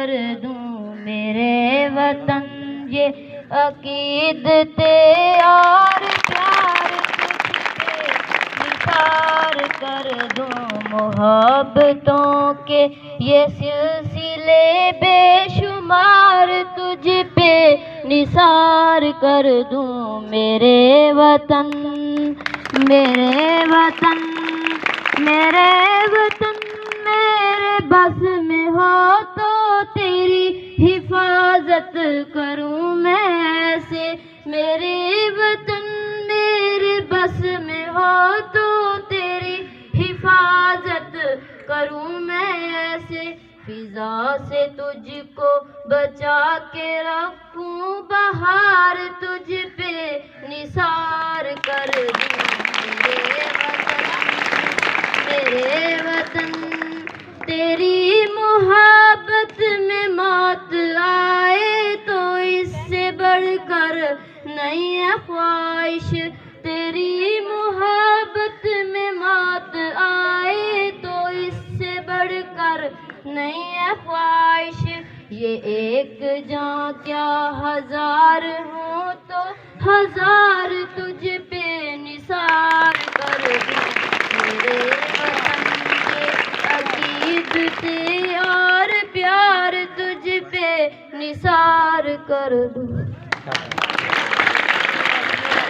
کر دوں میرے وطن یہ عقیدتے اور پیار تجھ پہ نثار کر دوں محبتوں کے یہ سلسلے بے شمار تجھ پہ نثار کر دوں میرے وطن میرے وطن میرے وطن میرے بس میں ہو تو تیری حفاظت کروں میں ایسے میرے وطن میرے بس میں ہو تو تیری حفاظت کروں میں ایسے فضا سے تجھ کو بچا کے رکھوں بہار تجھ پہ نثار کر دوں میرے وطن تیری محبت میں موت آئے تو اس سے بڑھ کر نہیں ہے خواہش تیری محبت میں موت آئے تو اس سے بڑھ کر نہیں ہے خواہش یہ ایک جاں کیا ہزار ہوں تو ہزار تجھ پہ نثار کر دوں میرے وطن کے عقیدتے اور پیار تجھ پہ نثار کر دوں